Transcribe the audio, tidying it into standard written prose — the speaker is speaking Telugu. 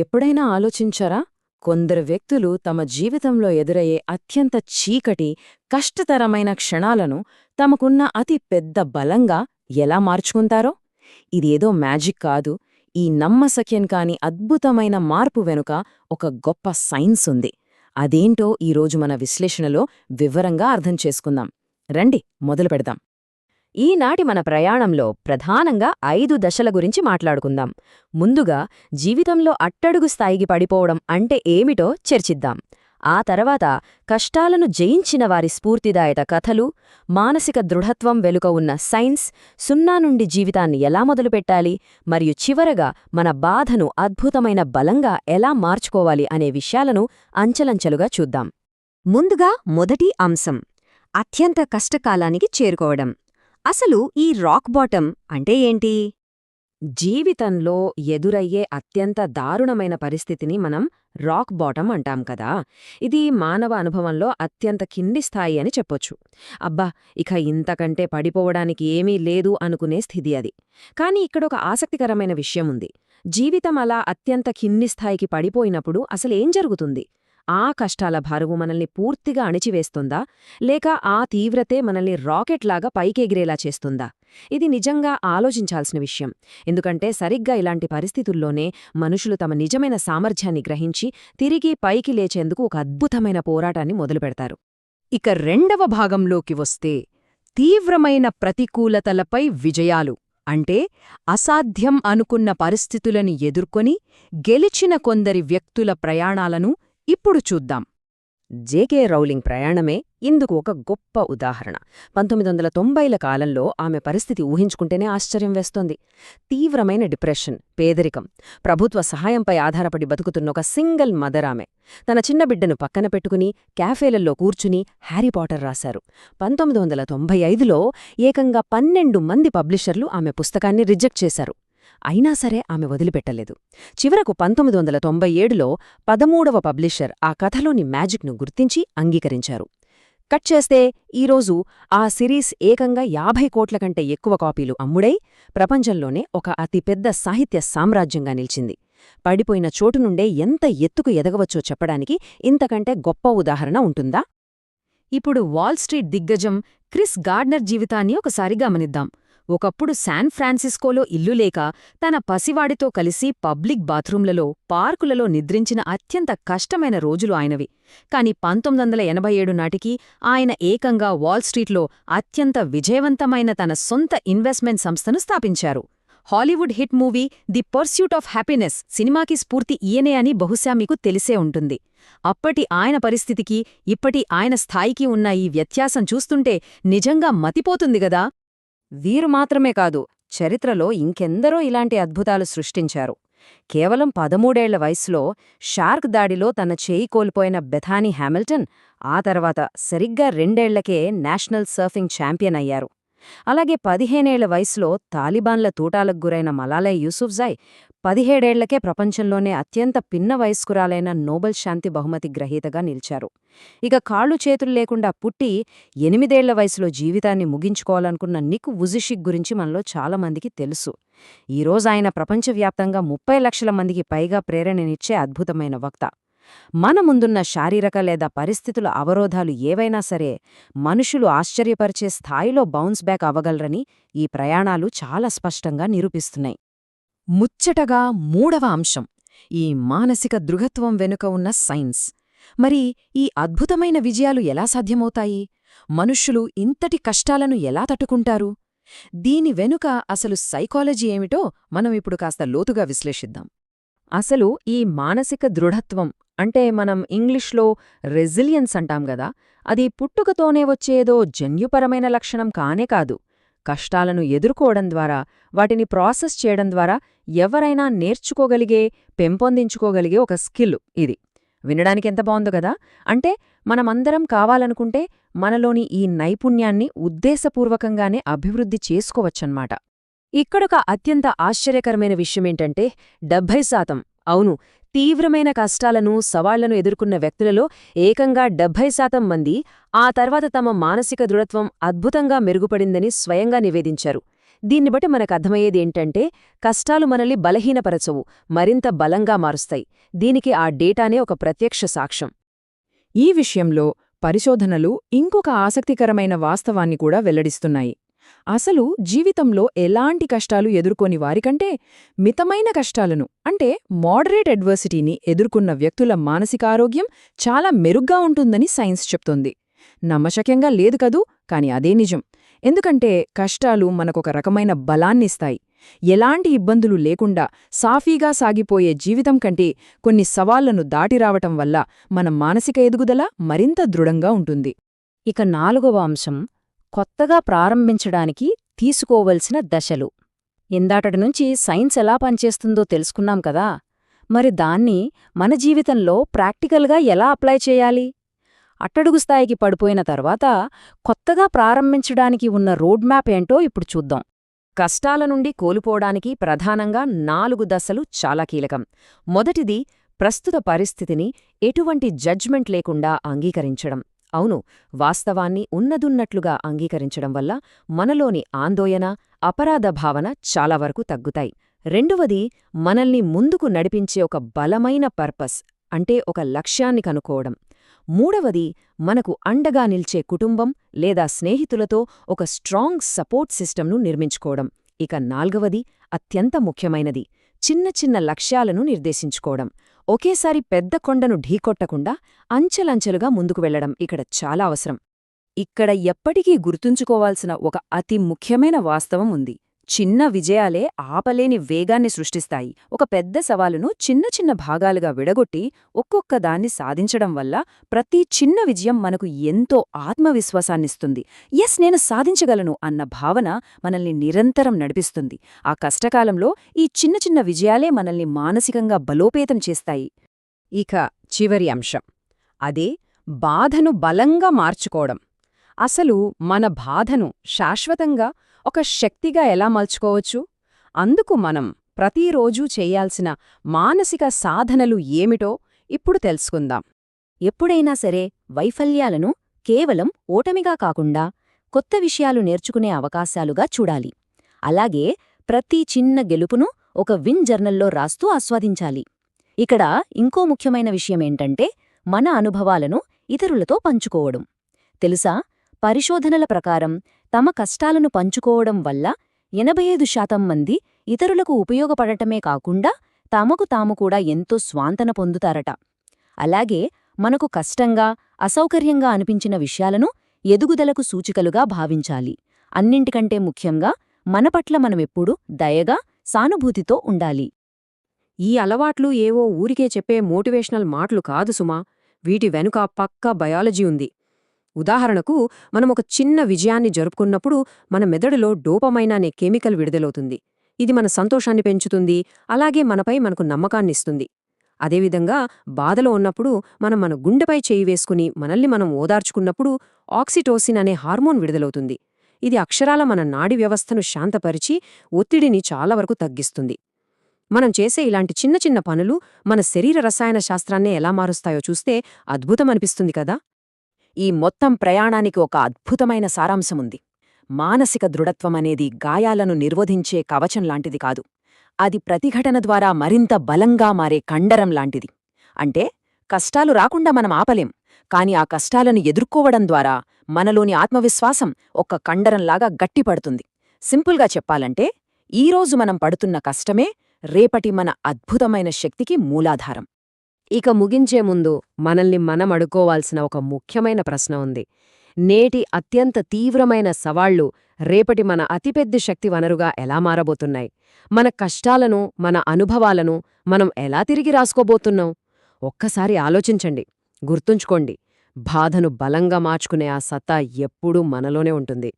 ఎప్పుడైనా ఆలోచించారా? కొందరు వ్యక్తులు తమ జీవితంలో ఎదురయ్యే అత్యంత చీకటి, కష్టతరమైన క్షణాలను తమకున్న అతి పెద్ద బలంగా ఎలా మార్చుకుంటారో? ఇదేదో మ్యాజిక్ కాదు. ఈ నమ్మశక్యం కాని అద్భుతమైన మార్పు వెనుక ఒక గొప్ప సైన్స్ ఉంది. అదేంటో ఈరోజు మన విశ్లేషణలో వివరంగా అర్థం చేసుకుందాం. రండి మొదలుపెడదాం. ఈనాటి మన ప్రయాణంలో ప్రధానంగా 5 దశల గురించి మాట్లాడుకుందాం. ముందుగా జీవితంలో అట్టడుగు స్థాయికి పడిపోవడం అంటే ఏమిటో చర్చిద్దాం. ఆ తర్వాత కష్టాలను జయించిన వారి స్ఫూర్తిదాయక కథలు, మానసిక దృఢత్వం వెనుక ఉన్న సైన్స్, 0 నుండి జీవితాన్ని ఎలా మొదలుపెట్టాలి, మరియు చివరగా మన బాధను అద్భుతమైన బలంగా ఎలా మార్చుకోవాలి అనే విషయాలను అంచెలంచెలుగా చూద్దాం. ముందుగా మొదటి అంశం, అత్యంత కష్టకాలానికి చేరుకోవడం. అసలు ఈ రాక్ బాటమ్ అంటే ఏంటి? జీవితంలో ఎదురయ్యే అత్యంత దారుణమైన పరిస్థితిని మనం రాక్ బాటమ్ అంటాం కదా. ఇది మానవ అనుభవంలో అత్యంత కింది స్థాయి అని చెప్పొచ్చు. అబ్బా, ఇక ఇంతకంటే పడిపోవడానికి ఏమీ లేదు అనుకునే స్థితి అది. కాని ఇక్కడొక ఆసక్తికరమైన విషయముంది. జీవితం అలా అత్యంత కింది స్థాయికి పడిపోయినప్పుడు అసలేం జరుగుతుంది? ఆ కష్టాల భారువు మనల్ని పూర్తిగా అణిచివేస్తుందా, లేక ఆ తీవ్రతే మనల్ని రాకెట్లాగా పైకెగిరేలా చేస్తుందా? ఇది నిజంగా ఆలోచించాల్సిన విషయం. ఎందుకంటే సరిగ్గా ఇలాంటి పరిస్థితుల్లోనే మనుషులు తమ నిజమైన సామర్థ్యాన్ని గ్రహించి తిరిగి పైకి లేచేందుకు ఒక అద్భుతమైన పోరాటాన్ని మొదలుపెడతారు. ఇక రెండవ భాగంలోకి వస్తే, తీవ్రమైన ప్రతికూలతలపై విజయాలు. అంటే అసాధ్యం అనుకున్న పరిస్థితులను ఎదుర్కొని గెలిచిన కొందరి వ్యక్తుల ప్రయాణాలను ఇప్పుడు చూద్దాం. జేకే రౌలింగ్ ప్రయాణమే ఇందుకు ఒక గొప్ప ఉదాహరణ. 1990ల కాలంలో ఆమె పరిస్థితి ఊహించుకుంటేనే ఆశ్చర్యం వేస్తోంది. తీవ్రమైన డిప్రెషన్, పేదరికం, ప్రభుత్వ సహాయంపై ఆధారపడి బతుకుతున్న ఒక సింగిల్ మదర్ ఆమె. తన చిన్న బిడ్డను పక్కన పెట్టుకుని క్యాఫేలల్లో కూర్చుని హ్యారీ పాటర్ రాశారు. 1995లో ఏకంగా 12 మంది పబ్లిషర్లు ఆమె పుస్తకాన్ని రిజెక్ట్ చేశారు. అయినా సరే ఆమె వదిలిపెట్టలేదు. చివరకు 1997లో 13వ పబ్లిషర్ ఆ కథలోని మ్యాజిక్ను గుర్తించి అంగీకరించారు. కట్ చేస్తే ఈరోజు ఆ సిరీస్ ఏకంగా 50 కోట్ల కంటే ఎక్కువ కాపీలు అమ్ముడై ప్రపంచంలోనే ఒక అతిపెద్ద సాహిత్య సామ్రాజ్యంగా నిలిచింది. పడిపోయిన చోటు నుండే ఎంత ఎత్తుకు ఎదగవచ్చో చెప్పడానికి ఇంతకంటే గొప్ప ఉదాహరణ ఉంటుందా? ఇప్పుడు వాల్ స్ట్రీట్ దిగ్గజం క్రిస్ గార్డ్నర్ జీవితాన్ని ఒకసారి గమనిద్దాం. ఒకప్పుడు శాన్ ఫ్రాన్సిస్కోలో ఇల్లు లేక తన పసివాడితో కలిసి పబ్లిక్ బాత్రూంలలో, పార్కులలో నిద్రించిన అత్యంత కష్టమైన రోజులు ఆయనవి. కాని 1987 నాటికి ఆయన ఏకంగా వాల్స్ట్రీట్లో అత్యంత విజయవంతమైన తన సొంత ఇన్వెస్ట్మెంట్ సంస్థను స్థాపించారు. Hollywood hit movie the pursuit of happiness సినిమాకి స్ఫూర్తి ఈయనే అని బహుశా మీకు తెలిసే ఉంటుంది. అప్పటి ఆయన పరిస్థితికి ఇప్పటి ఆయన స్థాయికి ఉన్న ఈ వ్యత్యాసం చూస్తుంటే నిజంగా మతిపోతుంది గదా. వీరు మాత్రమే కాదు, చరిత్రలో ఇంకెందరో ఇలాంటి అద్భుతాలు సృష్టించారు. కేవలం 13 ఏళ్ల వయసులో షార్క్ దాడిలో తన చేయి కోల్పోయిన బెథానీ హామిల్టన్ ఆ తర్వాత సరిగ్గా 2 ఏళ్లకే నేషనల్ సర్ఫింగ్ ఛాంపియన్ అయ్యారు. అలాగే 15 ఏళ్ల వయసులో తాలిబాన్ల తూటాలకు గురైన మలాలా యూసుఫ్జాయ్ 17 ఏళ్లకే ప్రపంచంలోనే అత్యంత పిన్న వయస్కురాలైన నోబెల్ శాంతి బహుమతి గ్రహీతగా నిలిచారు. ఇక కాళ్ళు చేతులు లేకుండా పుట్టి 8 ఏళ్ల వయసులో జీవితాన్ని ముగించుకోవాలనుకున్న నిక్ వుజిషిక్ గురించి మనలో చాలామందికి తెలుసు. ఈరోజు ఆయన ప్రపంచవ్యాప్తంగా 30 లక్షల మందికి పైగా ప్రేరణనిచ్చే అద్భుతమైన వక్త. మన ముందున్న శారీరక లేదా పరిస్థితుల అవరోధాలు ఏవైనా సరే మనుషులు ఆశ్చర్యపరిచే స్థాయిలో బౌన్స్ బ్యాక్ అవ్వగలరని ఈ ప్రయాణాలు చాలా స్పష్టంగా నిరూపిస్తున్నాయి. ముచ్చటగా మూడవ అంశం, ఈ మానసిక దృఢత్వం వెనుక ఉన్న సైన్స్. మరి ఈ అద్భుతమైన విజయాలు ఎలా సాధ్యమవుతాయి? మనుష్యులు ఇంతటి కష్టాలను ఎలా తట్టుకుంటారు? దీని వెనుక అసలు సైకాలజీ ఏమిటో మనం ఇప్పుడు కాస్త లోతుగా విశ్లేషిద్దాం. అసలు ఈ మానసిక దృఢత్వం అంటే మనం ఇంగ్లీష్లో రెసిలియన్స్ అంటాం గదా, అది పుట్టుకతోనే వచ్చేదో జన్యుపరమైన లక్షణం కానే కాదు. కష్టాలను ఎదుర్కోవడం ద్వారా, వాటిని ప్రాసెస్ చేయడం ద్వారా ఎవరైనా నేర్చుకోగలిగే, పెంపొందించుకోగలిగే ఒక స్కిల్ ఇది. వినడానికెంత బావుందో గదా. అంటే మనమందరం కావాలనుకుంటే మనలోని ఈ నైపుణ్యాన్ని ఉద్దేశపూర్వకంగానే అభివృద్ధి చేసుకోవచ్చన్నమాట. ఇక్కడొక అత్యంత ఆశ్చర్యకరమైన విషయమేంటంటే 70%, అవును, తీవ్రమైన కష్టాలను, సవాళ్లను ఎదుర్కొన్న వ్యక్తులలో ఏకంగా 70% మంది ఆ తర్వాత తమ మానసిక దృఢత్వం అద్భుతంగా మెరుగుపడిందని స్వయంగా నివేదించారు. దీన్ని బట్టి మనకర్థమయ్యేదేంటంటే కష్టాలు మనల్ని బలహీనపరచవు, మరింత బలంగా మారుస్తాయి. దీనికి ఆ డేటానే ఒక ప్రత్యక్ష సాక్ష్యం. ఈ విషయంలో పరిశోధనలు ఇంకొక ఆసక్తికరమైన వాస్తవాన్ని కూడా వెల్లడిస్తున్నాయి. అసలు జీవితంలో ఎలాంటి కష్టాలు ఎదుర్కోని వారికంటే మితమైన కష్టాలను అంటే మోడరేట్ అడ్వర్సిటీని ఎదుర్కొన్న వ్యక్తుల మానసికారోగ్యం చాలా మెరుగ్గా ఉంటుందని సైన్స్ చెప్తోంది. నమ్మశక్యంగా లేదు కదూ, కాని అదే నిజం. ఎందుకంటే కష్టాలు మనకొక రకమైన బలాన్నిస్తాయి. ఎలాంటి ఇబ్బందులు లేకుండా సాఫీగా సాగిపోయే జీవితం కంటే కొన్ని సవాళ్లను దాటిరావటం వల్ల మన మానసిక ఎదుగుదల మరింత దృఢంగా ఉంటుంది. ఇక 4వ అంశం కొత్తగా ప్రారంభించడానికి తీసుకోవలసిన దశలు. ఇందాటటి నుంచి సైన్స్ ఎలా పనిచేస్తుందో తెలుసుకున్నాం కదా, మరి దాన్ని మన జీవితంలో ప్రాక్టికల్గా ఎలా అప్లై చేయాలి? అట్టడుగు స్థాయికి పడిపోయిన తర్వాత కొత్తగా ప్రారంభించడానికి ఉన్న రోడ్ మ్యాప్ ఏంటో ఇప్పుడు చూద్దాం. కష్టాల నుండి కోలుకోవడానికి ప్రధానంగా 4 దశలు చాలా కీలకం. మొదటిది, ప్రస్తుత పరిస్థితిని ఎటువంటి జడ్జ్మెంట్ లేకుండా అంగీకరించడం. అవును, వాస్తవాన్ని ఉన్నదున్నట్లుగా అంగీకరించడం వల్ల మనలోని ఆందోళన, అపరాధ భావన చాలా వరకు తగ్గుతాయి. రెండవది, మనల్ని ముందుకు నడిపించే ఒక బలమైన పర్పస్ అంటే ఒక లక్ష్యాన్ని కనుక్కోవడం. మూడవది, మనకు అండగా నిల్చే కుటుంబం లేదా స్నేహితులతో ఒక స్ట్రాంగ్ సపోర్ట్ సిస్టమ్ను నిర్మించుకోవడం. ఇక 4వది, అత్యంత ముఖ్యమైనది, చిన్న చిన్న లక్ష్యాలను నిర్దేశించుకోవడం. ఒకేసారి పెద్ద కొండను ఢీకొట్టకుండా అంచెలంచెలుగా ముందుకు వెళ్లడం ఇక్కడ చాలా అవసరం. ఇక్కడ ఎప్పటికీ గుర్తుంచుకోవాల్సిన ఒక అతి ముఖ్యమైన వాస్తవం ఉంది. చిన్న విజయాలే ఆపలేని వేగాన్ని సృష్టిస్తాయి. ఒక పెద్ద సవాలును చిన్న చిన్న భాగాలుగా విడగొట్టి ఒక్కొక్కదాన్ని సాధించడం వల్ల ప్రతి చిన్న విజయం మనకు ఎంతో ఆత్మవిశ్వాసాన్నిస్తుంది. నేను సాధించగలను అన్న భావన మనల్ని నిరంతరం నడిపిస్తుంది. ఆ కష్టకాలంలో ఈ చిన్న చిన్న విజయాలే మనల్ని మానసికంగా బలోపేతం చేస్తాయి. ఇక చివరి అంశం, అదే బాధను బలంగా మార్చుకోవడం. అసలు మన బాధను శాశ్వతంగా ఒక శక్తిగా ఎలా మలుచుకోవచ్చు? అందుకు మనం ప్రతిరోజూ చేయాల్సిన మానసిక సాధనలు ఏమిటో ఇప్పుడు తెలుసుకుందాం. ఎప్పుడైనా సరే వైఫల్యాలను కేవలం ఓటమిగా కాకుండా కొత్త విషయాలు నేర్చుకునే అవకాశాలుగా చూడాలి. అలాగే ప్రతి చిన్న గెలుపును ఒక విన్ జర్నల్లో రాస్తూ ఆస్వాదించాలి. ఇక్కడ ఇంకో ముఖ్యమైన విషయమేంటంటే మన అనుభవాలను ఇతరులతో పంచుకోవడం. తెలుసా, పరిశోధనల ప్రకారం తమ కష్టాలను పంచుకోవడం వల్ల 85% మంది ఇతరులకు ఉపయోగపడటమే కాకుండా తమకు తాము కూడా ఎంతో స్వాంతన పొందుతారట. అలాగే మనకు కష్టంగా, అసౌకర్యంగా అనిపించిన విషయాలను ఎదుగుదలకు సూచికలుగా భావించాలి. అన్నింటికంటే ముఖ్యంగా మన పట్ల మనమెప్పుడూ దయగా, సానుభూతితో ఉండాలి. ఈ అలవాట్లు ఏవో ఊరికే చెప్పే మోటివేషనల్ మాటలు కాదు సుమా, వీటి వెనుక పక్కా బయాలజీ ఉంది. ఉదాహరణకు, మనం ఒక చిన్న విజయాన్ని జరుపుకున్నప్పుడు మన మెదడులో డోపమైన్ అనే కెమికల్ విడుదలవుతుంది. ఇది మన సంతోషాన్ని పెంచుతుంది, అలాగే మనపై మనకు నమ్మకాన్నిస్తుంది. అదేవిధంగా బాధలో ఉన్నప్పుడు మనం మన గుండెపై చేయి వేసుకుని మనల్ని మనం ఓదార్చుకున్నప్పుడు ఆక్సిటోసిన్ అనే హార్మోన్ విడుదలవుతుంది. ఇది అక్షరాల మన నాడి వ్యవస్థను శాంతపరిచి ఒత్తిడిని చాలా వరకు తగ్గిస్తుంది. మనం చేసే ఇలాంటి చిన్న చిన్న పనులు మన శరీర రసాయన శాస్త్రాన్నే ఎలా మారుస్తాయో చూస్తే అద్భుతమనిపిస్తుంది కదా. ఈ మొత్తం ప్రయాణానికి ఒక అద్భుతమైన సారాంశముంది. మానసిక దృఢత్వమనేది గాయాలను నిర్వధించే కవచం లాంటిది కాదు. అది ప్రతిఘటన ద్వారా మరింత బలంగా మారే కండరం లాంటిది. అంటే కష్టాలు రాకుండా మనం ఆపలేం, కాని ఆ కష్టాలను ఎదుర్కోవడం ద్వారా మనలోని ఆత్మవిశ్వాసం ఒక కండరంలాగా గట్టిపడుతుంది. సింపుల్గా చెప్పాలంటే, ఈరోజు మనం పడుతున్న కష్టమే రేపటి మన అద్భుతమైన శక్తికి మూలాధారం. ఇక ముగించే ముందు మనల్ని మనం అడుకోవాల్సిన ఒక ముఖ్యమైన ప్రశ్న ఉంది. నేటి అత్యంత తీవ్రమైన సవాళ్లు రేపటి మన అతిపెద్ద శక్తి వనరుగా ఎలా మారబోతున్నాయి? మన కష్టాలను, మన అనుభవాలను మనం ఎలా తిరిగి రాసుకోబోతున్నాం? ఒక్కసారి ఆలోచించండి. గుర్తుంచుకోండి, బాధను బలంగా మార్చుకునే ఆ సత్తా ఎప్పుడూ మనలోనే ఉంటుంది.